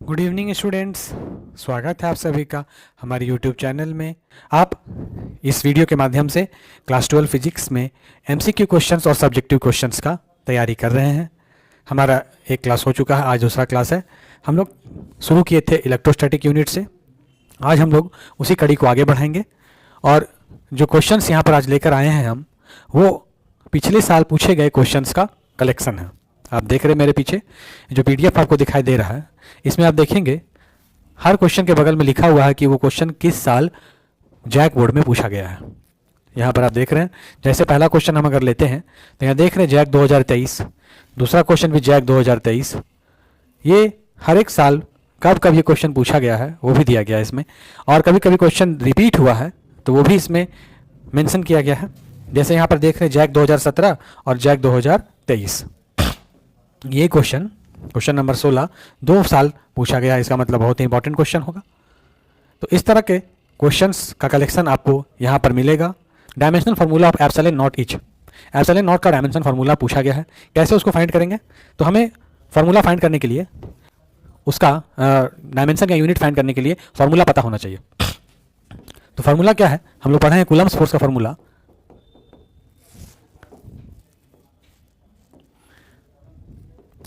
Good evening students, स्वागत है आप सभी का हमारे यूट्यूब चैनल में। आप इस वीडियो के माध्यम से क्लास 12 फिजिक्स में एमसीक्यू क्वेश्चंस और सब्जेक्टिव क्वेश्चंस का तैयारी कर रहे हैं। हमारा एक क्लास हो चुका है, आज दूसरा क्लास है। हम लोग शुरू किए थे इलेक्ट्रोस्टैटिक यूनिट से। आज हम लोग उसी कड़ी को आगे बढ़ाएंगे और जो क्वेश्चंस यहाँ पर आज लेकर आए हैं हम, वो पिछले साल पूछे गए क्वेश्चंस का कलेक्शन है। आप देख रहे हैं मेरे पीछे जो पीडीएफ आपको दिखाई दे रहा है, इसमें आप देखेंगे हर क्वेश्चन के बगल में लिखा हुआ है कि वो क्वेश्चन किस साल जैक बोर्ड में पूछा गया है। यहाँ पर आप देख रहे हैं, जैसे पहला क्वेश्चन हम अगर लेते हैं तो यहाँ देख रहे हैं जैक 2023, दूसरा क्वेश्चन भी जैक 2023। ये हर एक साल कब कब ये क्वेश्चन पूछा गया है वो भी दिया गया है इसमें, और कभी कभी क्वेश्चन रिपीट हुआ है तो वो भी इसमें मेंशन किया गया है। जैसे यहाँ पर देख रहे हैं जैक 2017 और जैक 2023। ये क्वेश्चन नंबर 16 2 साल पूछा गया है, इसका मतलब बहुत ही इंपॉर्टेंट क्वेश्चन होगा। तो इस तरह के क्वेश्चंस का कलेक्शन आपको यहाँ पर मिलेगा। Dimensional formula of epsilon not each, epsilon not का डायमेंशन फार्मूला पूछा गया है। कैसे उसको फाइंड करेंगे, तो हमें फार्मूला फाइंड करने के लिए उसका डायमेंशन या यूनिट फाइंड करने के लिए फार्मूला पता होना चाहिए। तो फार्मूला क्या है, हम लोग पढ़े हैं कूलम्स फोर्स का formula.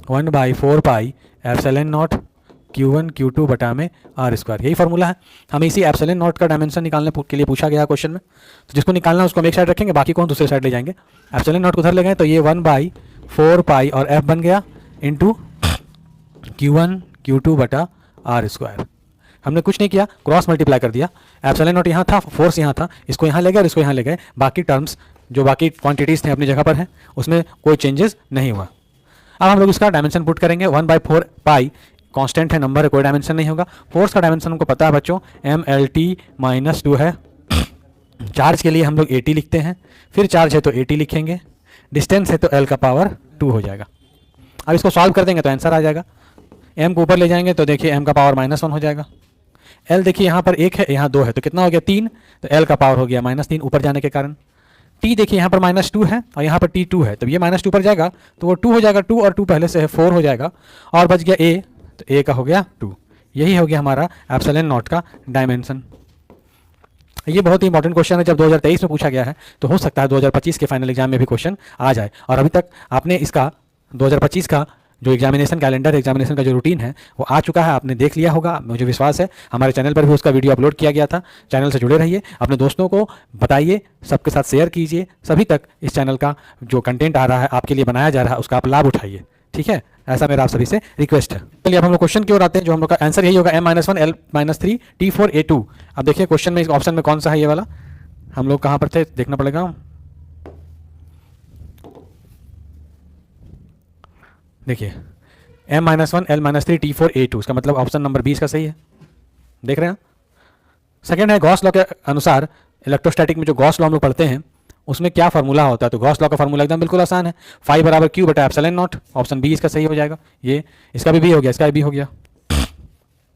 One by 4 pi epsilon not Q1 Q2 बटा में आर स्क्वायर, यही फार्मूला है। हमें इसी एप्सिलॉन नॉट का डायमेंशन निकालने के लिए पूछा गया क्वेश्चन में। तो जिसको निकालना है उसको हम एक साइड रखेंगे, बाकी को हम दूसरे साइड ले जाएंगे। एप्सिलॉन नॉट को उधर ले गए तो ये 1 बाई 4 पाई और एफ बन गया इंटू Q1 Q2 बटा आर स्क्वायर। हमने कुछ नहीं किया, क्रॉस मल्टीप्लाई कर दिया। एप्सिलॉन नॉट यहाँ था, फोर्स यहाँ था, इसको यहाँ ले गए और इसको यहाँ ले गए। बाकी टर्म्स जो बाकी क्वांटिटीज़ थे अपनी जगह पर हैं, उसमें कोई चेंजेस नहीं हुआ। अब हम लोग इसका डायमेंशन पुट करेंगे। 1 बाई 4 पाई कांस्टेंट है, नंबर है, कोई डायमेंशन नहीं होगा। फोर्स का डायमेंशन हमको पता है बच्चों, MLT-2 है। चार्ज के लिए हम लोग AT लिखते हैं, फिर चार्ज है तो AT लिखेंगे, डिस्टेंस है तो L का पावर 2 हो जाएगा। अब इसको सॉल्व कर देंगे तो आंसर आ जाएगा। M को ऊपर ले जाएंगे तो देखिए M का पावर -1 हो जाएगा। L देखिए यहाँ पर 1 है, यहाँ 2 है, तो कितना हो गया 3, तो L का पावर हो गया -3 ऊपर जाने के कारण। T देखिए यहाँ पर -2 है और यहाँ पर T2 है, तो ये -2 पर जाएगा तो वो 2 हो जाएगा। 2 और 2 पहले से है 4 हो जाएगा, और बच गया A, तो A का हो गया 2। यही हो गया हमारा एप्सिलॉन नॉट का डायमेंशन। ये बहुत ही इंपॉर्टेंट क्वेश्चन है, जब 2023 में पूछा गया है तो हो सकता है 2025 के फाइनल एग्जाम में भी क्वेश्चन आ जाए। और अभी तक आपने इसका 2025 का जो एग्जामिनेशन कैलेंडर, एग्जामिनेशन का जो रूटीन है वो आ चुका है, आपने देख लिया होगा, मुझे विश्वास है। हमारे चैनल पर भी उसका वीडियो अपलोड किया गया था। चैनल से जुड़े रहिए, अपने दोस्तों को बताइए, सबके साथ शेयर कीजिए। सभी तक इस चैनल का जो कंटेंट आ रहा है, आपके लिए बनाया जा रहा है, उसका आप लाभ उठाइए, ठीक है। ऐसा मेरा आप सभी से रिक्वेस्ट है। चलिए अब हम लोग क्वेश्चन की ओर आते हैं, जो हम लोग का आंसर यही होगा M-1 L-3 T4 A2। अब देखिए क्वेश्चन में, इस ऑप्शन में कौन सा है ये वाला, हम लोग कहाँ पर थे देखना पड़ेगा। देखिए M-1 L-3 T4 A2, इसका मतलब ऑप्शन नंबर 20 का सही है, देख रहे हैं। सेकेंड है गॉस लॉ के अनुसार, इलेक्ट्रोस्टैटिक में जो गॉस लॉ हम लोग पढ़ते हैं उसमें क्या फार्मूला होता है, तो गॉस लॉ का फार्मूला एकदम बिल्कुल आसान है, फाई बराबर Q बटा एप्सिलॉन नॉट। ऑप्शन B इसका सही हो जाएगा। ये इसका भी हो गया, इसका भी हो गया।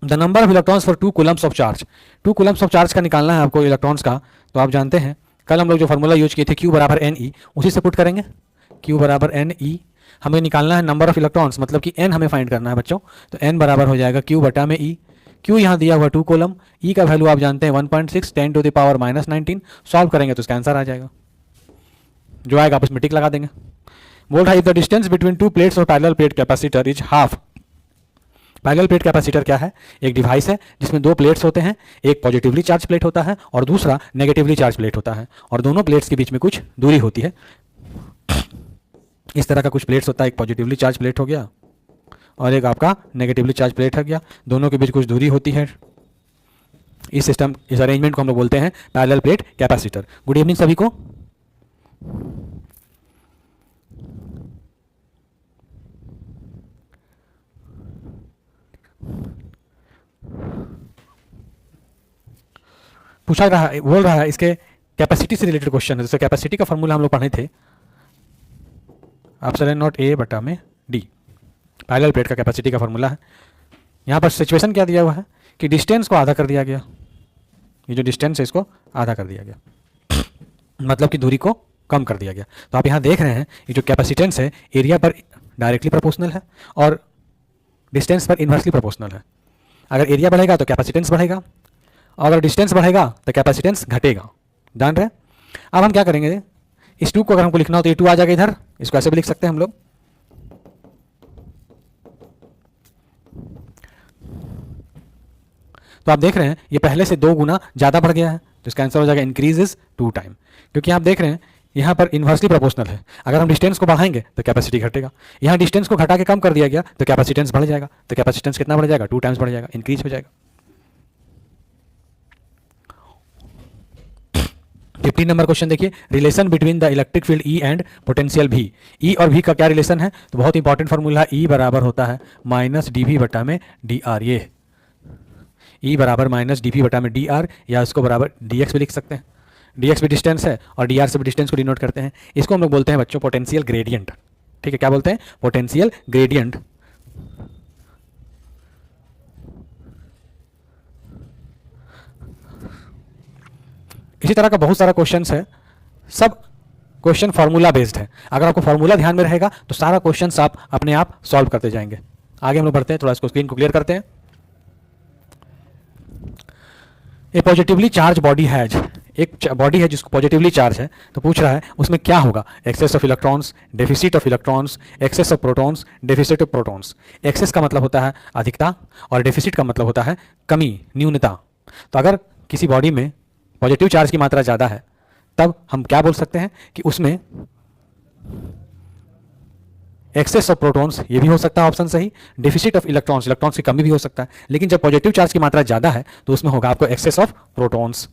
The number of electrons for 2 Coulomb's of charge, 2 Coulomb's of charge का निकालना है आपको इलेक्ट्रॉन्स का। तो आप जानते हैं कल हम लोग जो फार्मूला यूज किए थे Q बराबर NE, उसी से पुट करेंगे। Q बराबर NE, हमें निकालना है नंबर ऑफ इलेक्ट्रॉन्स, मतलब कि N हमें फाइंड करना है बच्चों। तो N बराबर हो जाएगा Q बटा में E। Q यहाँ दिया हुआ 2 कॉलम, E का वैल्यू आप जानते हैं 1.6 10 टू द पावर -19। सॉल्व करेंगे तो इसका आंसर आ जाएगा, जो आएगा आप इसमें टिक लगा देंगे। बोल रहा है if the distance between 2 plates और parallel plate capacitor is half. Parallel plate capacitor क्या है, एक डिवाइस है जिसमें 2 प्लेट्स होते हैं, एक पॉजिटिवली चार्ज प्लेट होता है और दूसरा नेगेटिवली चार्ज प्लेट होता है, और दोनों प्लेट्स के बीच में कुछ दूरी होती है। इस तरह का कुछ प्लेट्स होता है, एक पॉजिटिवली चार्ज प्लेट हो गया और एक आपका नेगेटिवली चार्ज प्लेट हो गया, दोनों के बीच कुछ दूरी होती है। इस सिस्टम, इस अरेंजमेंट को हम लोग बोलते हैं parallel plate capacitor. Good evening सभी को। पूछा रहा है, बोल रहा है इसके कैपेसिटी से रिलेटेड क्वेश्चन है। जैसे कैपेसिटी का फॉर्मूला हम लोग पढ़े थे, एप्सिलॉन नॉट A बटा में D, पैरेलल प्लेट का कैपेसिटी का फॉर्मूला है। यहाँ पर सिचुएशन क्या दिया हुआ है कि डिस्टेंस को आधा कर दिया गया, ये जो डिस्टेंस है इसको आधा कर दिया गया, मतलब कि दूरी को कम कर दिया गया। तो आप यहाँ देख रहे हैं ये जो कैपेसिटेंस है एरिया पर डायरेक्टली प्रोपोर्शनल है और डिस्टेंस पर इन्वर्सली प्रोपोर्शनल है। अगर एरिया बढ़ेगा तो कैपेसिटेंस बढ़ेगा, और अगर डिस्टेंस बढ़ेगा तो कैपेसिटेंस घटेगा। जान रहे हैं? अब हम क्या करेंगे, इस 2 को अगर हमको लिखना हो तो ये 2 आ जाएगा इधर, इसको ऐसे भी लिख सकते हैं हम लोग। तो आप देख रहे हैं ये पहले से 2 गुना ज़्यादा बढ़ गया है, तो इसका आंसर हो जाएगा इंक्रीज इज 2 टाइम, क्योंकि आप देख रहे हैं यहाँ पर इन्वर्सली प्रोपोर्शनल है। अगर हम डिस्टेंस को बढ़ाएंगे तो कैपेसिटी घटेगा, यहाँ डिस्टेंस को घटा के कम कर दिया गया तो कैपेसिटेंस बढ़ जाएगा, तो कैपेसिटेंस कितना बढ़ जाएगा, 2 टाइम्स बढ़ जाएगा, इंक्रीज हो जाएगा। 15 नंबर क्वेश्चन देखिए, relation between the electric field E and potential भी। ई और भी का क्या रिलेशन है, तो बहुत इंपॉर्टेंट फॉर्मूला, ई बराबर होता है माइनस डी वी बटा में डी आर। ये ई बराबर माइनस डी वी बटा में डी आर, या इसको बराबर डी एक्स भी लिख सकते हैं। डी एक्स भी डिस्टेंस है और डी आर से भी डिस्टेंस को डिनोट करते हैं। इसको हम लोग बोलते हैं बच्चों पोटेंशियल ग्रेडियंट। ठीक है, क्या बोलते हैं, पोटेंशियल ग्रेडियंट। इसी तरह का बहुत सारा क्वेश्चन है, सब क्वेश्चन फार्मूला बेस्ड है। अगर आपको फार्मूला ध्यान में रहेगा तो सारा क्वेश्चन आप अपने आप सॉल्व करते जाएंगे। आगे हम लोग बढ़ते हैं, थोड़ा इसको स्क्रीन को क्लियर करते हैं। ए पॉजिटिवली चार्ज बॉडी हैज, एक बॉडी है जिसको पॉजिटिवली चार्ज है, तो पूछ रहा है उसमें क्या होगा, excess of electrons, deficit of electrons, excess of protons, deficit of protons. Excess का मतलब होता है अधिकता और डेफिसिट का मतलब होता है कमी, न्यूनता। तो अगर किसी बॉडी में पॉजिटिव चार्ज की मात्रा ज़्यादा है तब हम क्या बोल सकते हैं कि उसमें एक्सेस ऑफ प्रोटॉन्स, ये भी हो सकता है ऑप्शन सही, डेफिसिट ऑफ इलेक्ट्रॉन्स, इलेक्ट्रॉन्स की कमी भी हो सकता है, लेकिन जब पॉजिटिव चार्ज की मात्रा ज़्यादा है तो उसमें होगा आपको एक्सेस ऑफ प्रोटॉन्स।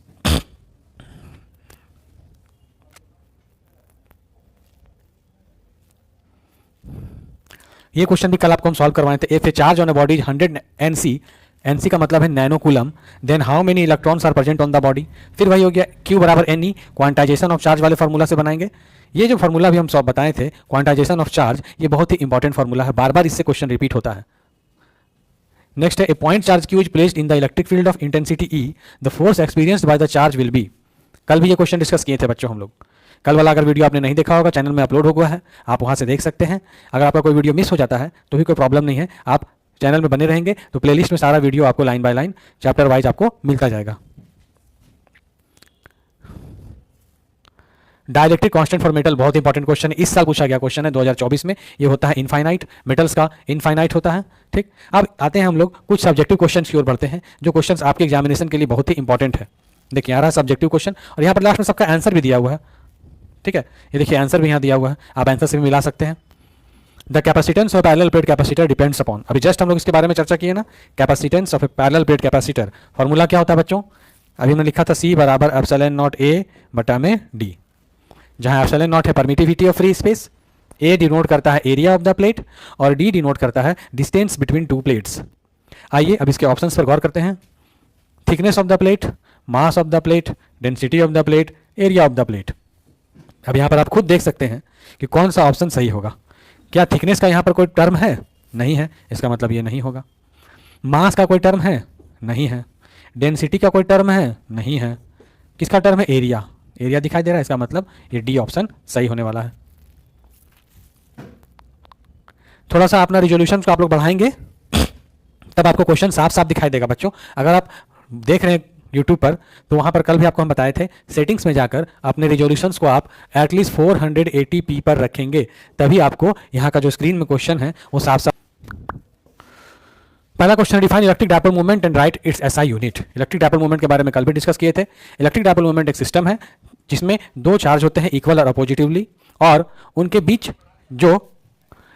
ये क्वेश्चन भी कल आपको हम सॉल्व करवाए थे। If a charge on a body 100 NC, NC का मतलब है nano coulomb, then how many electrons are present on the body. फिर वही हो गया क्यू बराबर N E, quantization of charge वाले फार्मूला से बनाएंगे। ये जो फार्मूला भी हम सब बताए थे, क्वांटाइजेशन ऑफ चार्ज, ये बहुत ही इंपॉर्टेंट फार्मूला है, बार बार इससे क्वेश्चन रिपीट होता है। नेक्स्ट है a point charge Q is placed in the electric field of intensity E, the force experienced by the charge will be. कल भी ये क्वेश्चन डिस्कस किए थे बच्चों हम लोग। कल वाला अगर वीडियो आपने नहीं देखा होगा, चैनल में अपलोड हुआ है, आप वहाँ से देख सकते हैं। अगर आपका कोई वीडियो मिस हो जाता है तो भी कोई प्रॉब्लम नहीं है, आप चैनल में बने रहेंगे तो प्लेलिस्ट में सारा वीडियो आपको line by line, chapter wise आपको मिलता जाएगा। डाइलेक्ट्रिक कांस्टेंट फॉर मेटल बहुत इंपॉर्टेंट क्वेश्चन है, इस साल पूछा गया क्वेश्चन है 2024 में। ये होता है इनफाइनाइट, मेटल्स का इनफाइनाइट होता है। ठीक, अब आते हैं हम लोग कुछ सब्जेक्टिव क्वेश्चन की ओर बढ़ते हैं, जो क्वेश्चन आपके एग्जामिनेशन के लिए बहुत ही इंपॉर्टेंट है। देखिए आ रहा है सब्जेक्टिव क्वेश्चन, और यहाँ पर लास्ट में सबका आंसर भी दिया हुआ है। ठीक है, ये देखिए आंसर भी यहाँ दिया हुआ है, आप आंसर से भी मिला सकते हैं। The capacitance of parallel plate capacitor depends upon, अभी जस्ट हम लोग इसके बारे में चर्चा किए ना, capacitance of A parallel plate capacitor. Formula क्या होता है बच्चों, अभी हमने लिखा था सी बराबर एप्सिलॉन नॉट ए बटा में डी, जहां एप्सिलॉन नॉट है permittivity of free space, A denote करता है एरिया ऑफ द प्लेट, और डी डिनोट करता है डिस्टेंस बिटवीन टू प्लेट्स। आइए अब इसके ऑप्शंस पर गौर करते हैं। Thickness of the plate, mass of the plate, density of the plate, area of the plate. अब यहाँ पर आप खुद देख सकते हैं कि कौन सा ऑप्शन सही होगा। क्या थिकनेस का यहाँ पर कोई टर्म है, नहीं है, इसका मतलब ये नहीं होगा। मास का कोई टर्म है, नहीं है। डेंसिटी का कोई टर्म है, नहीं है। किसका टर्म है, एरिया, एरिया दिखाई दे रहा है, इसका मतलब ये डी ऑप्शन सही होने वाला है। थोड़ा सा अपना रिजोल्यूशन को आप लोग बढ़ाएंगे तब आपको क्वेश्चन साफ साफ दिखाई देगा बच्चों। अगर आप देख रहे हैं यूट्यूब पर, तो वहाँ पर कल भी आपको हम बताए थे, सेटिंग्स में जाकर अपने रिजोल्यूशंस को आप एटलीस्ट 480p पर रखेंगे, तभी आपको यहाँ का जो स्क्रीन में क्वेश्चन है वो साफ साफ। पहला question, define electric dipole movement and right it's SI unit. Electric dipole movement के बारे में कल भी डिस्कस किए थे। इलेक्ट्रिक डायपोल मूवमेंट एक सिस्टम है जिसमें दो चार्ज होते हैं इक्वल और अपोजिटिवली, और उनके बीच जो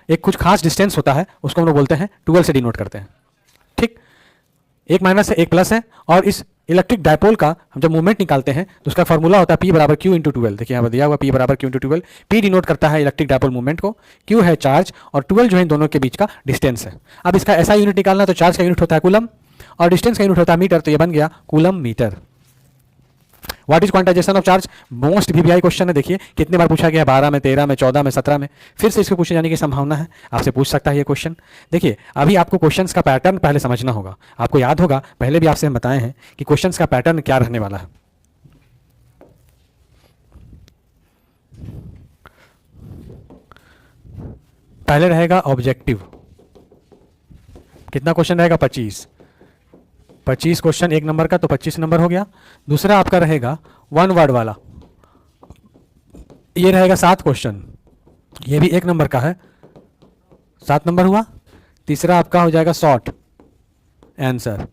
एक कुछ खास डिस्टेंस होता है उसको हम लोग बोलते हैं 12 से डिनोट करते हैं। ठीक, एक माइनस है एक प्लस है, और इस इलेक्ट्रिक डायपोल का हम जब मूवमेंट निकालते हैं तो उसका फॉर्मूला होता है P बराबर Q इंटू 12। देखिए यहाँ पर दिया हुआ P बराबर Q इंटू 12। P डिनोट करता है इलेक्ट्रिक डायपोल मूवमेंट को, Q है चार्ज, और 12 जो है इन दोनों के बीच का डिस्टेंस है। अब इसका ऐसा यूनिट निकालना, तो चार्ज का यूनिट होता है कूलम और डिस्टेंस का यूनिट होता है मीटर, तो ये बन गया coulomb metre. What is quantization of charge, most VVI question है। देखिए कितने बार पूछा गया, 12 में, 13 में, 14 में, 17 में, फिर से इसको पूछे जाने की संभावना है, आपसे पूछ सकता है ये क्वेश्चन। देखिए अभी आपको क्वेश्चंस का पैटर्न पहले समझना होगा। आपको याद होगा पहले भी आपसे हम बताए हैं कि क्वेश्चंस का पैटर्न क्या रहने वाला है। पहले रहेगा ऑब्जेक्टिव, कितना क्वेश्चन रहेगा, 25। 25 क्वेश्चन एक नंबर का, तो 25 नंबर हो गया। दूसरा आपका रहेगा 1 वर्ड वाला, ये रहेगा 7 क्वेश्चन, ये भी एक नंबर का है, 7 नंबर हुआ। तीसरा आपका हो जाएगा शॉर्ट आंसर,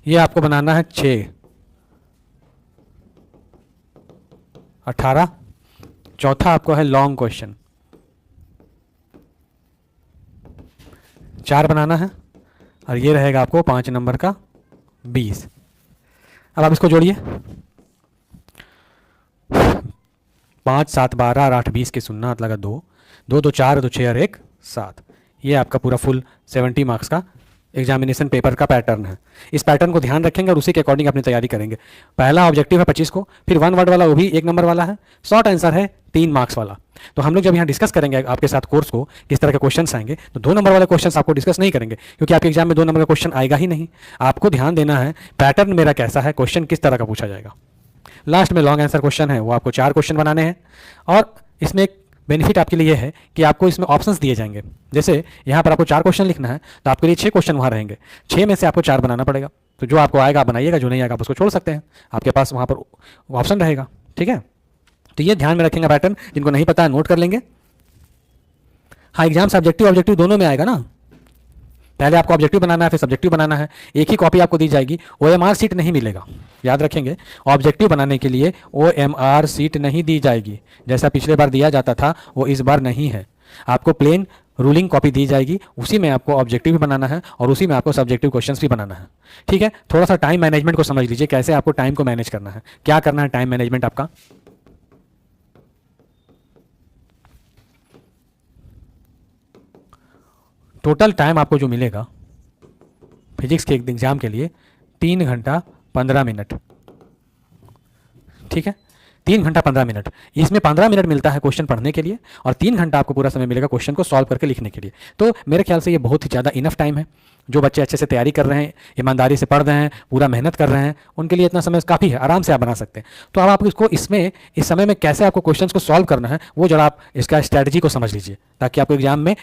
ये आपको बनाना है 6, 18। चौथा आपको है लॉन्ग क्वेश्चन, 4 बनाना है, और ये रहेगा आपको 5 नंबर का 20। अब आप इसको जोड़िए, 5 7 12 और 8 20 के शून्य हाथ लगा 2 2 2 4 2 6 और 1 7। ये आपका पूरा फुल 70 मार्क्स का एग्जामिनेशन पेपर का पैटर्न है। इस पैटर्न को ध्यान रखेंगे और उसी के अकॉर्डिंग अपनी तैयारी करेंगे। पहला ऑब्जेक्टिव है 25 को, फिर 1 वर्ड वाला वो भी 1 नंबर वाला है, शॉर्ट आंसर है 3 मार्क्स वाला। तो हम लोग जब यहाँ डिस्कस करेंगे आपके साथ कोर्स को किस तरह के क्वेश्चन आएंगे, तो 2 नंबर वाले क्वेश्चन आपको डिस्कस नहीं करेंगे, क्योंकि आपके एग्जाम में 2 नंबर का क्वेश्चन आएगा ही नहीं। आपको ध्यान देना है पैटर्न मेरा कैसा है, क्वेश्चन किस तरह का पूछा जाएगा। लास्ट में लॉन्ग आंसर क्वेश्चन है, वो आपको 4 क्वेश्चन बनाने हैं, और इसमें एक बेनिफिट आपके लिए है कि आपको इसमें ऑप्शंस दिए जाएंगे। जैसे यहाँ पर आपको 4 क्वेश्चन लिखना है, तो आपके लिए 6 क्वेश्चन वहाँ रहेंगे, 6 में से आपको 4 बनाना पड़ेगा। तो जो आपको आएगा आप बनाइएगा, जो नहीं आएगा आप उसको छोड़ सकते हैं, आपके पास वहाँ पर ऑप्शन रहेगा। ठीक है, तो ये ध्यान में रखेंगे पैटर्न, जिनको नहीं पता है नोट कर लेंगे। हाँ, एग्जाम सब्जेक्टिव ऑब्जेक्टिव दोनों में आएगा ना, पहले आपको ऑब्जेक्टिव बनाना है फिर सब्जेक्टिव बनाना है। एक ही कॉपी आपको दी जाएगी, OMR सीट नहीं मिलेगा, याद रखेंगे। ऑब्जेक्टिव बनाने के लिए OMR सीट नहीं दी जाएगी, जैसा पिछले बार दिया जाता था वो इस बार नहीं है। आपको प्लेन रूलिंग कॉपी दी जाएगी, उसी में आपको ऑब्जेक्टिव भी बनाना है और उसी में आपको सब्जेक्टिव क्वेश्चंस भी बनाना है। ठीक है, थोड़ा सा टाइम मैनेजमेंट को समझ लीजिए, कैसे आपको टाइम को मैनेज करना है, क्या करना है टाइम मैनेजमेंट आपका। टोटल टाइम आपको जो मिलेगा फिजिक्स के एग्जाम के लिए 3 घंटा 15 मिनट। ठीक है, 3 घंटा 15 मिनट, इसमें 15 मिनट मिलता है क्वेश्चन पढ़ने के लिए और 3 घंटा आपको पूरा समय मिलेगा क्वेश्चन को सॉल्व करके लिखने के लिए। तो मेरे ख्याल से ये बहुत ही ज़्यादा इनफ टाइम है। जो बच्चे अच्छे से तैयारी कर रहे हैं, ईमानदारी से पढ़ रहे हैं, पूरा मेहनत कर रहे हैं, उनके लिए इतना समय काफ़ी है, आराम से आप बना सकते हैं। तो अब आप इसको इसमें इस समय में कैसे आपको क्वेश्चन को सॉल्व करना है, वो जरा आप इसका स्ट्रैटेजी को समझ लीजिए, ताकि आपको एग्जाम में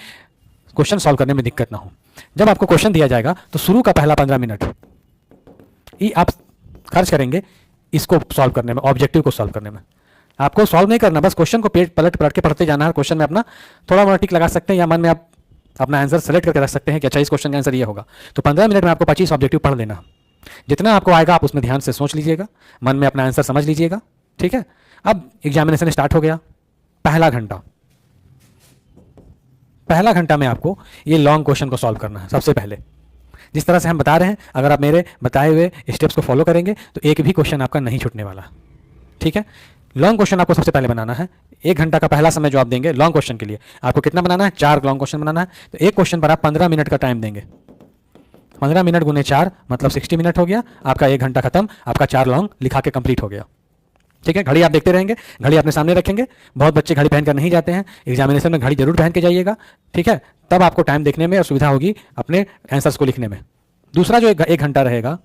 क्वेश्चन सॉल्व करने में दिक्कत ना हो। जब आपको क्वेश्चन दिया जाएगा तो शुरू का पहला 15 मिनट ही आप खर्च करेंगे इसको सॉल्व करने में, ऑब्जेक्टिव को सॉल्व करने में। आपको सॉल्व नहीं करना, बस क्वेश्चन को पेट पलट पलट के पढ़ते जाना है। क्वेश्चन में अपना थोड़ा मोड़ा टिक लगा सकते हैं, या मन में आप अपना आंसर सेलेक्ट करके रख सकते हैं कि अच्छा इस क्वेश्चन का आंसर ये होगा। तो 15 मिनट में आपको 25 ऑब्जेक्टिव पढ़ लेना। जितना आपको आएगा आप उसमें ध्यान से सोच लीजिएगा, मन में अपना आंसर समझ लीजिएगा। ठीक है, अब एग्जामिनेशन स्टार्ट हो गया। पहला घंटा में आपको ये लॉन्ग क्वेश्चन को सॉल्व करना है। सबसे पहले जिस तरह से हम बता रहे हैं, अगर आप मेरे बताए हुए स्टेप्स को फॉलो करेंगे तो एक भी क्वेश्चन आपका नहीं छूटने वाला। ठीक है, लॉन्ग क्वेश्चन आपको सबसे पहले बनाना है। 1 घंटा का पहला समय जो आप देंगे लॉन्ग क्वेश्चन के लिए, आपको कितना बनाना है, 4 लॉन्ग क्वेश्चन बनाना है। तो एक क्वेश्चन पर आप 15 मिनट का टाइम देंगे। 15 मिनट गुने 4 मतलब 60 मिनट हो गया, आपका 1 घंटा खत्म, आपका 4 लॉन्ग लिखा के कंप्लीट हो गया। ठीक है, घड़ी आप देखते रहेंगे, घड़ी अपने सामने रखेंगे। बहुत बच्चे घड़ी पहनकर नहीं जाते हैं, एग्जामिनेशन में घड़ी जरूर पहन के जाइएगा। ठीक है, तब आपको टाइम देखने में और सुविधा होगी अपने आंसर्स को लिखने में। दूसरा जो 1 घंटा रहेगा,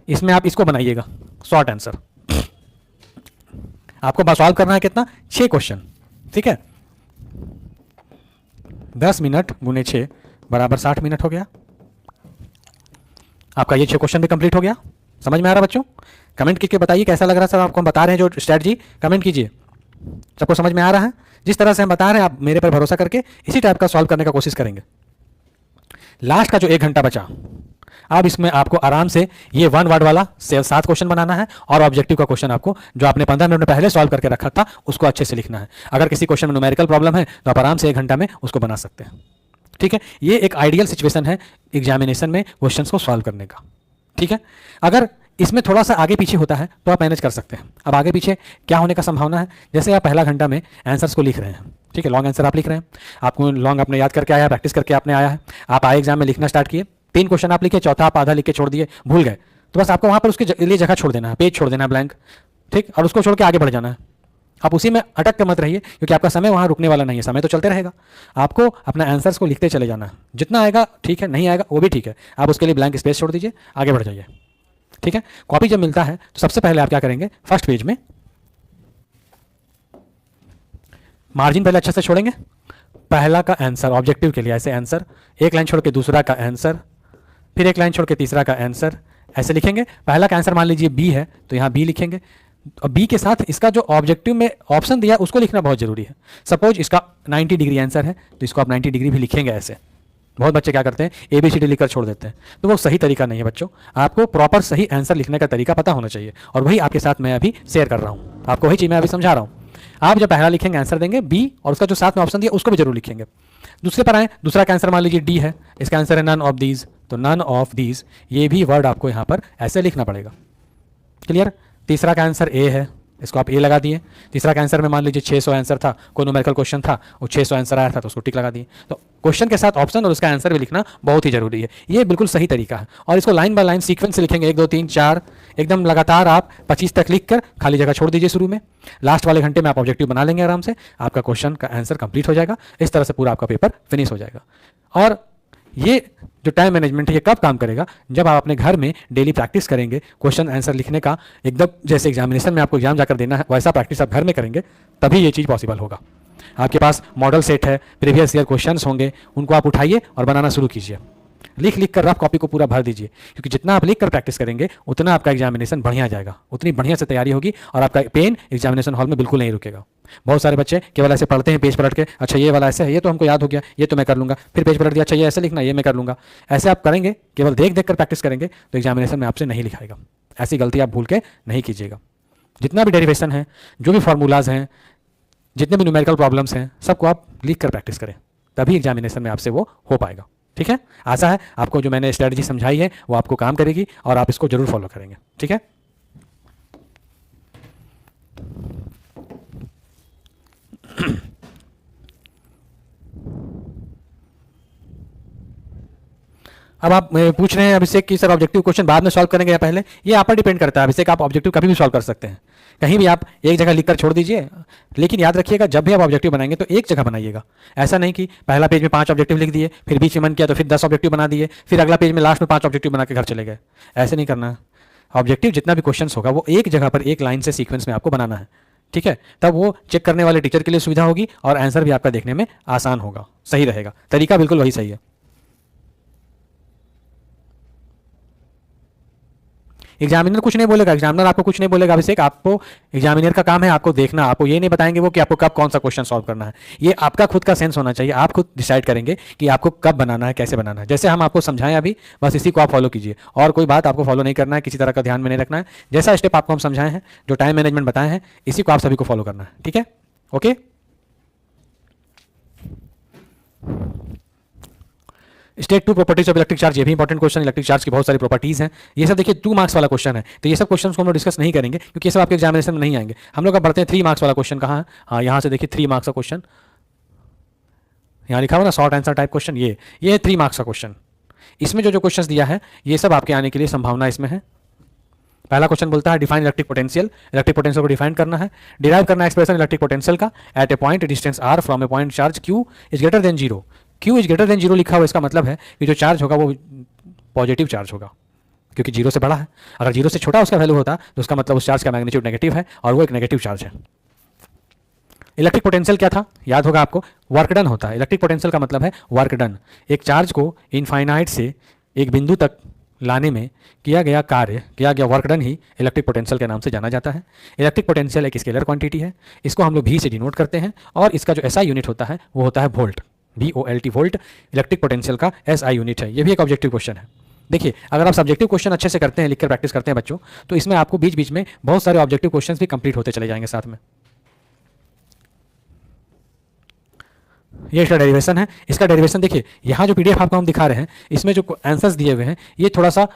इसमें आप इसको बनाइएगा शॉर्ट आंसर। आपको सॉल्व करना है कितना, 6 क्वेश्चन। ठीक है, 10 मिनट गुने 6 बराबर 60 मिनट हो गया। आपका ये 6 क्वेश्चन भी कंप्लीट हो गया। समझ में आ रहा बच्चों? कमेंट करके बताइए कैसा लग रहा है सर, आपको हम बता रहे हैं जो स्ट्रैटेजी, कमेंट कीजिए। सबको समझ में आ रहा है? जिस तरह से हम बता रहे हैं आप मेरे पर भरोसा करके इसी टाइप का सॉल्व करने का कोशिश करेंगे। लास्ट का जो 1 घंटा बचा, अब इसमें आपको आराम से ये 1 वर्ड वाला 7 क्वेश्चन बनाना है और ऑब्जेक्टिव का क्वेश्चन आपको जो आपने 15 मिनट में पहले सॉल्व करके रखा था उसको अच्छे से लिखना है। अगर किसी क्वेश्चन में न्यूमेरिकल प्रॉब्लम है तो आप आराम से 1 घंटा में उसको बना सकते हैं। ठीक है, ये एक आइडियल सिचुएशन है एग्जामिनेशन में क्वेश्चंस को सॉल्व करने का। ठीक है, अगर इसमें थोड़ा सा आगे पीछे होता है तो आप मैनेज कर सकते हैं। अब आगे पीछे क्या होने का संभावना है, जैसे आप पहला घंटा में आंसर्स को लिख रहे हैं। ठीक है, लॉन्ग आंसर आप लिख रहे हैं, आपको लॉन्ग आपने याद करके आया है, प्रैक्टिस करके आपने आया है, आप आए एग्जाम में लिखना स्टार्ट किए, 3 क्वेश्चन आप लिखे, चौथा आप आधा लिख के छोड़ दिए, भूल गए, तो बस आपको वहाँ पर उसके लिए जगह छोड़ देना है, पेज छोड़ देना है ब्लैंक। ठीक, और उसको छोड़ के आगे बढ़ जाना है। आप उसी में अटक के मत रहिए, क्योंकि आपका समय वहाँ रुकने वाला नहीं है, समय तो चलते रहेगा। आपको अपना आंसर्स को लिखते चले जाना है, जितना आएगा ठीक है, नहीं आएगा वो भी ठीक है, आप उसके लिए ब्लैंक स्पेस छोड़ दीजिए, आगे बढ़ जाइए। ठीक है, कॉपी जब मिलता है तो सबसे पहले आप क्या करेंगे, फर्स्ट पेज में मार्जिन पहले अच्छे से छोड़ेंगे। पहला का आंसर ऑब्जेक्टिव के लिए ऐसे आंसर, एक लाइन छोड़ के दूसरा का आंसर, फिर एक लाइन छोड़ के तीसरा का आंसर ऐसे लिखेंगे। पहला का आंसर मान लीजिए बी है तो यहाँ बी लिखेंगे, और बी के साथ इसका जो ऑब्जेक्टिव में ऑप्शन दिया उसको लिखना बहुत जरूरी है। सपोज इसका 90 डिग्री आंसर है तो इसको आप 90 डिग्री भी लिखेंगे ऐसे। बहुत बच्चे क्या करते हैं ABCD लिखकर छोड़ देते हैं, तो वो सही तरीका नहीं है बच्चों। आपको प्रॉपर सही आंसर लिखने का तरीका पता होना चाहिए, और वही आपके साथ मैं अभी शेयर कर रहा हूँ, आपको वही चीज़ मैं अभी समझा रहा हूँ। आप जब पहला लिखेंगे आंसर देंगे बी, और उसका जो साथ में ऑप्शन दिया उसको भी जरूर लिखेंगे। दूसरे पर आए, दूसरा का आंसर मान लीजिए डी है, इसका आंसर है नन ऑफ दीज, तो नन ऑफ दीज ये भी वर्ड आपको यहाँ पर ऐसे लिखना पड़ेगा। क्लियर। तीसरा का आंसर ए है, इसको आप ए लगा दिए। तीसरा का आंसर में मान लीजिए 600 आंसर था, कोई न्यूमेरिकल क्वेश्चन था, वो 600 आंसर आया था तो उसको टिक लगा दिए। तो क्वेश्चन के साथ ऑप्शन और उसका आंसर भी लिखना बहुत ही जरूरी है, ये बिल्कुल सही तरीका है। और इसको लाइन बाय लाइन सीक्वेंस से लिखेंगे, 1 2 3 4 एकदम लगातार आप 25 तक लिख कर खाली जगह छोड़ दीजिए शुरू में। लास्ट वाले घंटे में आप ऑब्जेक्टिव बना लेंगे आराम से, आपका क्वेश्चन का आंसर कंप्लीट हो जाएगा। इस तरह से पूरा आपका पेपर फिनिश हो जाएगा। और ये जो टाइम मैनेजमेंट है ये कब काम करेगा, जब आप अपने घर में डेली प्रैक्टिस करेंगे क्वेश्चन आंसर लिखने का। एकदम जैसे एग्जामिनेशन में आपको एग्जाम जाकर देना है वैसा प्रैक्टिस आप घर में करेंगे, तभी ये चीज़ पॉसिबल होगा। आपके पास मॉडल सेट है, प्रीवियस ईयर क्वेश्चंस होंगे, उनको आप उठाइए और बनाना शुरू कीजिए। लिख लिख कर रफ कॉपी को पूरा भर दीजिए, क्योंकि जितना आप लिख कर प्रैक्टिस करेंगे उतना आपका एग्जामिनेशन बढ़िया जाएगा, उतनी बढ़िया से तैयारी होगी, और आपका पेन एग्जामिनेशन हॉल में बिल्कुल नहीं रुकेगा। बहुत सारे बच्चे केवल ऐसे पढ़ते हैं पेज पलट के, अच्छा ये वाला ऐसे है, ये तो हमको याद हो गया, ये तो मैं कर लूंगा, फिर पेज पलट दिया, अच्छा ये ऐसे लिखना, ये मैं कर लूंगा। ऐसे आप करेंगे, केवल देख देख कर प्रैक्टिस करेंगे तो एग्जामिनेशन में आपसे नहीं लिखाएगा। ऐसी गलती आप भूल के नहीं कीजिएगा। जितना भी डेरिवेशन है, जो भी फार्मूलाज हैं, जितने भी न्यूमेरिकल प्रॉब्लम्स हैं, सबको आप लिख कर प्रैक्टिस करें, तभी एग्जामिनेशन में आपसे वो हो पाएगा। ठीक है। आशा है आपको जो मैंने स्ट्रेटजी समझाई है वो आपको काम करेगी और आप इसको जरूर फॉलो करेंगे। ठीक है। अब आप पूछ रहे हैं अभिषेक कि सर ऑब्जेक्टिव क्वेश्चन बाद में सॉल्व करेंगे या पहले, ये आप पर डिपेंड करता है अभिषेक। आप ऑब्जेक्टिव कभी भी सॉल्व कर सकते हैं, कहीं भी आप एक जगह लिखकर छोड़ दीजिए, लेकिन याद रखिएगा जब भी आप ऑब्जेक्टिव बनाएंगे तो एक जगह बनाइएगा। ऐसा नहीं कि पहला पेज में 5 ऑब्जेक्टिव लिख दिए, फिर बीच में मन किया तो फिर 10 ऑब्जेक्टिव बना दिए, फिर अगला पेज में लास्ट में 5 ऑब्जेक्टिव बना के घर चले गए। ऐसे नहीं करना है। ऑब्जेक्टिव जितना भी क्वेश्चन होगा वो एक जगह पर एक लाइन से सीक्वेंस में आपको बनाना है। ठीक है। तब वो चेक करने वाले टीचर के लिए सुविधा होगी और आंसर भी आपका देखने में आसान होगा, सही रहेगा। तरीका बिल्कुल वही सही है। एग्जामिनर कुछ नहीं बोलेगा, एग्जामिनर आपको कुछ नहीं बोलेगा अभिषेक। आपको एग्जामिनर का काम है आपको देखना, आपको ये नहीं बताएंगे वो कि आपको कब कौन सा क्वेश्चन सॉल्व करना है। ये आपका खुद का सेंस होना चाहिए, आप खुद डिसाइड करेंगे कि आपको कब बनाना है, कैसे बनाना है। जैसे हम आपको समझाएं अभी, बस इसी को आप फॉलो कीजिए, और कोई बात आपको फॉलो नहीं करना है, किसी तरह का ध्यान में नहीं रखना है। जैसा स्टेप आपको हम समझाए हैं, जो टाइम मैनेजमेंट बताए हैं, इसी को आप सभी को फॉलो करना है। ठीक है। Okay. State 2 properties of electric charge, ये भी इंपॉर्टेंट क्वेश्चन। इलेक्ट्रिक चार्ज की बहुत सारी प्रॉपर्टीज हैं। ये सब देखिए 2 मार्क्स वाला क्वेश्चन है, तो ये सब क्वेश्चन को हम लोग डिस्कस नहीं करेंगे क्योंकि ये सब आपके एग्जामिनेशन में नहीं आएंगे। हम लोग अब बढ़ते हैं 3 मार्क्स वाला क्वेश्चन। कहाँ है? हाँ, यहाँ से देखिए 3 मार्क्स का क्वेश्चन, यहाँ लिखा हुआ ना शॉर्ट आंसर टाइप क्वेश्चन। ये 3 मार्क्स का क्वेश्चन। इसमें जो जो क्वेश्चन दिया है ये सब आपके आने के लिए संभावना इसमें है। पहला क्वेश्चन बोलता है define electric potential. Electric potential को डिफाइन करना है, डिराइव करना है एक्सप्रेशन इलेक्ट्रिक पोटेंशियल का at a point distance r from a point charge q is greater than 0। q is greater than 0 लिखा हुआ, इसका मतलब है कि जो चार्ज होगा वो पॉजिटिव चार्ज होगा, क्योंकि 0 से बड़ा है। अगर 0 से छोटा उसका वैल्यू होता तो उसका मतलब उस चार्ज का मैग्नीट्यूड नेगेटिव है और वो एक नेगेटिव चार्ज है। इलेक्ट्रिक पोटेंशियल क्या था, याद होगा आपको, वर्क डन होता है। इलेक्ट्रिक पोटेंशियल का मतलब है वर्क डन। एक चार्ज को इनफाइनाइट से एक बिंदु तक लाने में किया गया कार्य, किया गया वर्क डन ही इलेक्ट्रिक पोटेंशियल के नाम से जाना जाता है। इलेक्ट्रिक पोटेंशियल एक स्केलर क्वांटिटी है, इसको हम लोग V से डिनोट करते हैं, और इसका जो SI यूनिट होता है वो होता है volt, VOLT volt electric potential का SI यूनिट है। ये भी एक ऑब्जेक्टिव क्वेश्चन है। देखिए, अगर आप सब्जेक्टिव क्वेश्चन अच्छे से करते हैं, लिखकर प्रैक्टिस करते हैं बच्चों, तो इसमें आपको बीच बीच में बहुत सारे ऑब्जेक्टिव क्वेश्चन भी कंप्लीट होते चले जाएंगे साथ में। ये इसका डेरिवेशन है। इसका डेरिवेशन देखिए, यहाँ जो PDF आपको हम दिखा रहे हैं, इसमें जो आंसर्स दिए हुए हैं ये थोड़ा सा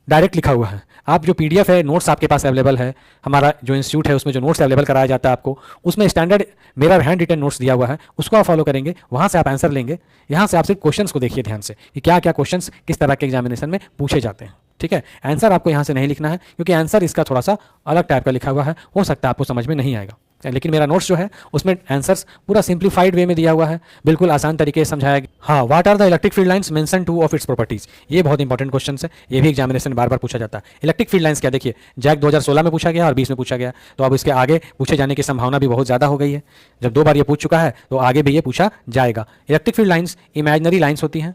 डायरेक्ट लिखा हुआ है। आप जो PDF है, नोट्स आपके पास अवेलेबल है, हमारा जो इंस्टीट्यूट है उसमें जो नोट्स अवेलेबल कराया जाता है आपको, उसमें स्टैंडर्ड मेरा हैंड रिटन नोट्स दिया हुआ है, उसको आप फॉलो करेंगे, वहाँ से आप आंसर लेंगे। यहाँ से आप सिर्फ क्वेश्चंस को देखिए ध्यान से कि क्या क्या क्वेश्चंस किस तरह के एग्जामिनेशन में पूछे जाते हैं। ठीक है। आंसर आपको यहाँ से नहीं लिखना है, क्योंकि आंसर इसका थोड़ा सा अलग टाइप का लिखा हुआ है, हो सकता है आपको समझ में नहीं आएगा। लेकिन मेरा नोट्स जो है उसमें आंसर्स पूरा सिंप्लीफाइड वे में दिया हुआ है, बिल्कुल आसान तरीके से समझाया गया। हाँ, what are the electric field lines mention two of its properties, ये बहुत इंपॉर्टेंट क्वेश्चन है, ये भी एग्जामिनेशन में बार बार पूछा जाता है। इलेक्ट्रिक फील्ड लाइंस क्या, देखिए जैक 2016 में पूछा गया और 20 में पूछा गया, तो अब इसके आगे पूछे जाने की संभावना भी बहुत ज़्यादा हो गई है। जब 2 बार ये पूछ चुका है तो आगे भी ये पूछा जाएगा। Electric field lines imaginary lines होती हैं,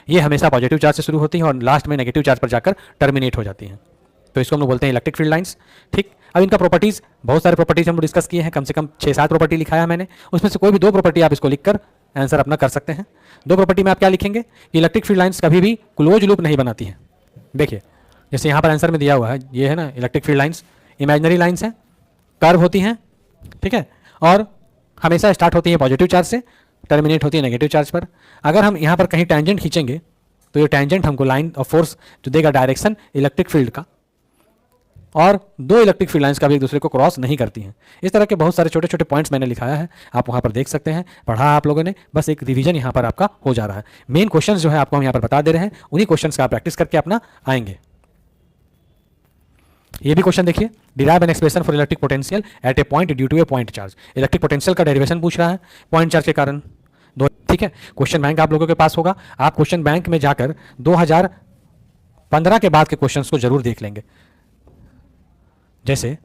ये हमेशा पॉजिटिव चार्ज से शुरू होती हैं और लास्ट में नेगेटिव चार्ज पर जाकर टर्मिनेट हो जाती हैं। तो इसको हम लोग बोलते हैं इलेक्ट्रिक फील्ड लाइंस। ठीक, अब इनका प्रॉपर्टीज़, बहुत सारे प्रॉपर्टीज हम लोग डिस्कस किए हैं, कम से कम 6-7 प्रॉपर्टी लिखाया है मैंने, उसमें से कोई भी 2 प्रॉपर्टी आप इसको लिखकर आंसर अपना कर सकते हैं। 2 प्रॉपर्टी में आप क्या लिखेंगे कि इलेक्ट्रिक फील्ड लाइंस कभी भी क्लोज लूप नहीं बनाती हैं। देखिए जैसे यहाँ पर आंसर में दिया हुआ है, ये है ना electric field lines, imaginary lines हैं, कर्व होती हैं, ठीक है, और हमेशा स्टार्ट होती है पॉजिटिव चार्ज से, टर्मिनेट होती है नेगेटिव चार्ज पर। अगर हम यहाँ पर कहीं टेंजेंट खींचेंगे तो ये टेंजेंट हमको लाइन ऑफ फोर्स जो देगा डायरेक्शन इलेक्ट्रिक फील्ड का, और 2 इलेक्ट्रिक फील्ड लाइंस का भी एक दूसरे को क्रॉस नहीं करती हैं। इस तरह के बहुत सारे छोटे छोटे पॉइंट्स मैंने लिखाया है, आप वहाँ पर देख सकते हैं, पढ़ा आप लोगों ने, बस एक रिवीजन यहाँ पर आपका हो जा रहा है। मेन क्वेश्चन जो है आपको हम यहाँ पर बता दे रहे हैं, उन्हीं क्वेश्चन का आप प्रैक्टिस करके अपना आएंगे। ये भी क्वेश्चन देखिए, derive an expression for electric potential at a point due to a point charge. Electric potential का डेरिवेशन पूछ रहा है पॉइंट चार्ज के कारण। ठीक है, क्वेश्चन बैंक आप लोगों के पास होगा, आप क्वेश्चन बैंक में जाकर 2015 के बाद के क्वेश्चंस को जरूर देख लेंगे। जैसे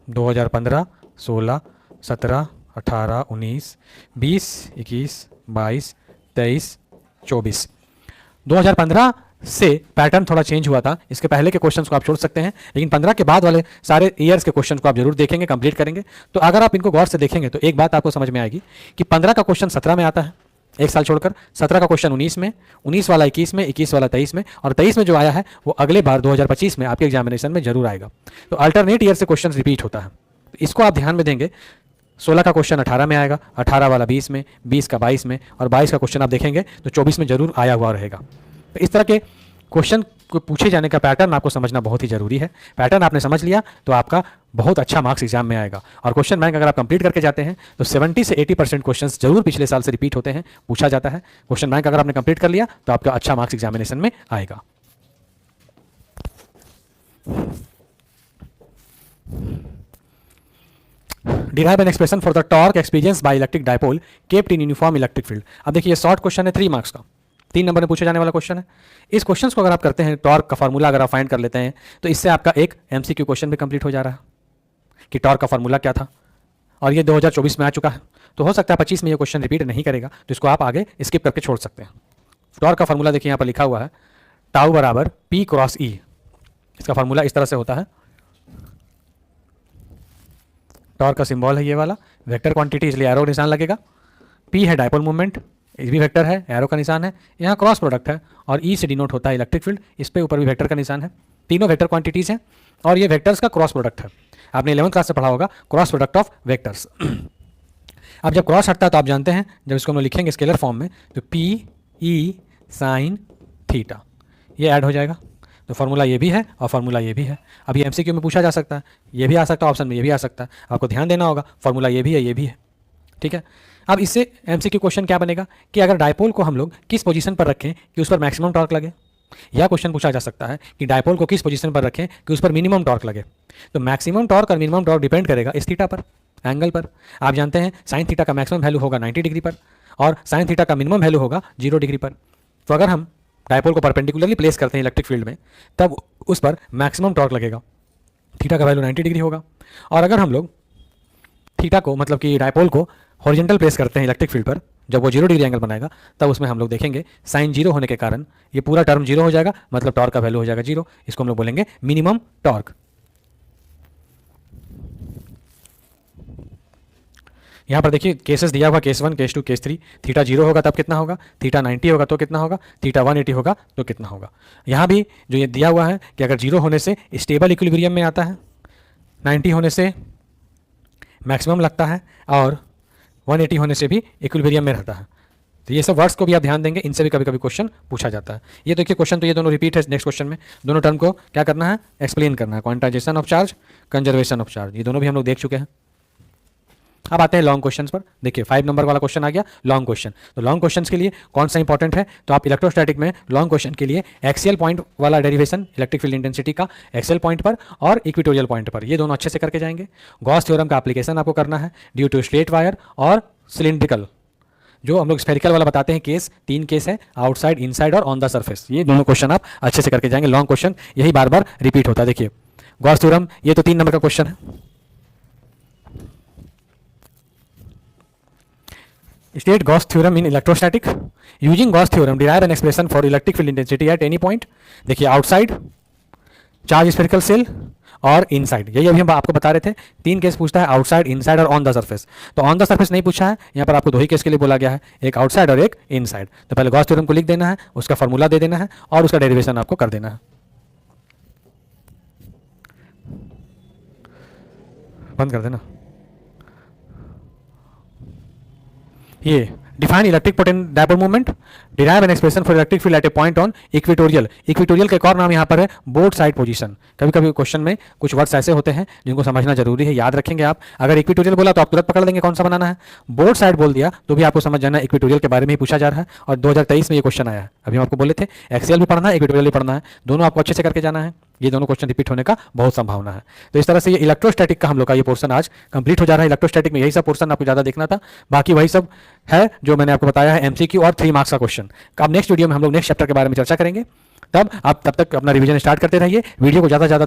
2015, 16, 17, 18, 19, 20, 21, 22, 23, 24। 2015 से पैटर्न थोड़ा चेंज हुआ था, इसके पहले के क्वेश्चंस को आप छोड़ सकते हैं, लेकिन 15 के बाद वाले सारे ईयर्स के क्वेश्चंस को आप जरूर देखेंगे, कंप्लीट करेंगे। तो अगर आप इनको गौर से देखेंगे तो एक बात आपको समझ में आएगी कि 15 का क्वेश्चन 17 में आता है, एक साल छोड़कर, 17 का क्वेश्चन 19 में, 19 वाला 21 में, 21 वाला 23 में, और 23 में जो आया है वो अगले बार 2025 में आपके एग्जामिनेशन में जरूर आएगा। तो अल्टरनेट ईयर से क्वेश्चन रिपीट होता है, तो इसको आप ध्यान में देंगे। 16 का क्वेश्चन 18 में आएगा, 18 वाला 20 में, 20 का 22 में, और 22 का क्वेश्चन आप देखेंगे तो 24 में जरूर आया हुआ रहेगा। तो इस तरह के क्वेश्चन को पूछे जाने का पैटर्न आपको समझना बहुत ही जरूरी है। पैटर्न आपने समझ लिया तो आपका बहुत अच्छा मार्क्स एग्जाम में आएगा। और क्वेश्चन बैंक अगर आप कंप्लीट करके जाते हैं तो 70 से 80% क्वेश्चंस जरूर पिछले साल से रिपीट होते हैं, पूछा जाता है। क्वेश्चन बैंक अगर आपने कंप्लीट कर लिया तो आपका अच्छा मार्क्स एग्जामिनेशन में आएगा। Derive an expression for the torque experience by electric dipole kept in uniform electric field. अब देखिए ये शॉर्ट क्वेश्चन है, 3 मार्क्स का, 3 नंबर में पूछे जाने वाला क्वेश्चन है। इस क्वेश्चन को अगर आप करते हैं, टॉर्क का फार्मूला अगर आप फाइंड कर लेते हैं तो इससे आपका एक एमसीक्यू क्वेश्चन भी कंप्लीट हो जा रहा है कि टॉर्क का फार्मूला क्या था, और ये 2024 में आ चुका है। तो हो सकता है 25 में ये क्वेश्चन रिपीट नहीं करेगा, तो इसको आप आगे स्किप करके छोड़ सकते हैं। टॉर्क का फार्मूला देखिए यहाँ पर लिखा हुआ है, टाउ बराबर P क्रॉस E। इसका फार्मूला इस तरह से होता है, टॉर्क का सिंबल है ये वाला, वेक्टर क्वांटिटी इसलिए एरो निशान लगेगा, P है डायपोल मूवमेंट, इस भी वेक्टर है, एरो का निशान है, यहाँ क्रॉस प्रोडक्ट है, और E से डिनोट होता है इलेक्ट्रिक फील्ड, इस पे ऊपर भी वेक्टर का निशान है। तीनों वेक्टर क्वांटिटीज हैं और ये वेक्टर्स का क्रॉस प्रोडक्ट है। आपने 11th क्लास से पढ़ा होगा क्रॉस प्रोडक्ट ऑफ वेक्टर्स। अब जब क्रॉस हटता है तो आप जानते हैं, जब इसको हम लोग लिखेंगे स्केलर फॉर्म में तो P E साइन थीटा ये ऐड हो जाएगा। तो फार्मूला ये भी है और फार्मूला ये भी है। अब ये एमसीक्यू में पूछा जा सकता है, ये भी आ सकता है, ऑप्शन में ये भी आ सकता है, आपको ध्यान देना होगा। फार्मूला ये भी है, ये भी है, ठीक है। अब इससे एमसीक्यू क्वेश्चन क्या बनेगा कि अगर डायपोल को हम लोग किस पोजीशन पर रखें कि उस पर मैक्सिमम टॉर्क लगे, या क्वेश्चन पूछा जा सकता है कि डायपोल को किस पोजीशन पर रखें कि उस पर मिनिमम टॉर्क लगे। तो मैक्सिमम टॉर्क और मिनिमम टॉर्क डिपेंड करेगा इस थीटा पर, एंगल पर। आप जानते हैं साइन थीटा का मैक्सिमम वैल्यू होगा 90 डिग्री पर और साइन थीटा का मिनिमम वैल्यू होगा 0 डिग्री पर। तो अगर हम डायपोल को परपेंडिकुलरली प्लेस करते हैं इलेक्ट्रिक फील्ड में, तब उस पर मैक्सिमम टॉर्क लगेगा, थीटा का वैल्यू 90 डिग्री होगा। और अगर हम लोग थीटा को मतलब कि डायपोल को हॉरिजॉन्टल प्लेस करते हैं इलेक्ट्रिक फील्ड पर, जब वो 0 डिग्री एंगल बनाएगा, तब उसमें हम लोग देखेंगे साइन 0 होने के कारण ये पूरा टर्म 0 हो जाएगा, मतलब टॉर्क का वैल्यू हो जाएगा 0। इसको हम लोग बोलेंगे मिनिमम टॉर्क। यहाँ पर देखिए केसेस दिया हुआ, केस 1, केस 2, केस 3। थीटा 0 होगा तब कितना होगा, थीटा 90 होगा तो कितना होगा, थीटा 180 होगा तो कितना होगा। यहाँ भी जो ये दिया हुआ है कि अगर 0 होने से स्टेबल इक्विलिब्रियम में आता है, 90 होने से मैक्सिमम लगता है, और 180 होने से भी इक्विलिब्रियम में रहता है। तो ये सब वर्ड्स को भी आप ध्यान देंगे, इनसे भी कभी कभी क्वेश्चन पूछा जाता है। ये देखिए क्वेश्चन तो ये दोनों रिपीट है नेक्स्ट क्वेश्चन में, दोनों टर्म को क्या करना है, एक्सप्लेन करना है। Quantization of charge, conservation of charge, ये दोनों भी हम लोग देख चुके हैं। अब आते हैं लॉन्ग क्वेश्चंस पर। देखिए 5 नंबर वाला क्वेश्चन आ गया, लॉन्ग क्वेश्चन। तो लॉन्ग क्वेश्चंस के लिए कौन सा इंपॉर्टेंट है, तो आप इलेक्ट्रोस्टैटिक में लॉन्ग क्वेश्चन के लिए एक्सियल पॉइंट वाला डेरिवेशन इलेक्ट्रिक फील्ड इंटेंसिटी का एक्सियल पॉइंट पर और इक्वेटोरियल पॉइंट पर, ये दोनों अच्छे से करके जाएंगे। गॉस थ्योरम का एप्लीकेशन आपको करना है ड्यू टू स्ट्रेट वायर और सिलिंड्रिकल, जो हम लोग स्फेरिकल वाला बताते हैं केस, 3 केस है, आउटसाइड, इनसाइड और ऑन द सरफेस। ये दोनों क्वेश्चन आप अच्छे से करके जाएंगे। लॉन्ग क्वेश्चन यही बार बार रिपीट होता है। देखिए गॉस थ्योरम, ये तो 3 नंबर का क्वेश्चन है। State Gauss theorem in electrostatic, using Gauss theorem derive an expression for electric field intensity at any point. देखिए आउटसाइड, चार्ज स्फेरिकल सेल और इनसाइड, यही अभी हम आपको बता रहे थे। 3 केस पूछता है, आउटसाइड, इनसाइड और ऑन द सरफेस। तो ऑन द सरफेस नहीं पूछा है, यहाँ पर आपको 2 ही केस के लिए बोला गया है, एक आउटसाइड और एक इनसाइड। तो पहले गॉस थ्योरम को लिख देना है, उसका फॉर्मूला दे देना है और उसका डेरिवेशन आपको कर देना है। बंद कर देना ये। Define electric potential dipole movement, derive an expression for electric field at a point on equatorial. Equatorial का एक और नाम यहाँ पर है बोथ साइड पोजीशन। कभी कभी क्वेश्चन में कुछ वर्ड्स ऐसे होते हैं जिनको समझना जरूरी है, याद रखेंगे आप। अगर इक्वेटोरियल बोला तो आप तुरंत पकड़ लेंगे कौन सा बनाना है। बोथ साइड बोल दिया तो भी आपको समझ जाना इक्वेटोरियल के बारे में ही पूछा जा रहा है, और 2023 में ये क्वेश्चन आया है। अभी हम आपको बोले थे एक्सीएल भी पढ़ना है, इक्वेटोरियल भी पढ़ना है, दोनों आपको अच्छे से करके जाना है। ये दोनों क्वेश्चन रिपीट होने का बहुत संभावना है। तो इस तरह से ये इलेक्ट्रोस्टैटिक का हम लोग का ये पोर्शन आज कंप्लीट हो जा रहा है। इलेक्ट्रोस्टैटिक में यही सब पोर्शन आपको ज़्यादा देखना था, बाकी वही सब है जो मैंने आपको बताया है, एमसीक्यू और 3 मार्क्स का क्वेश्चन। अब नेक्स्ट वीडियो में हम लोग नेक्स्ट चैप्टर के बारे में चर्चा करेंगे। तब तक अपना रिवीजन स्टार्ट करते रहिए, वीडियो को ज़्यादा से ज़्यादा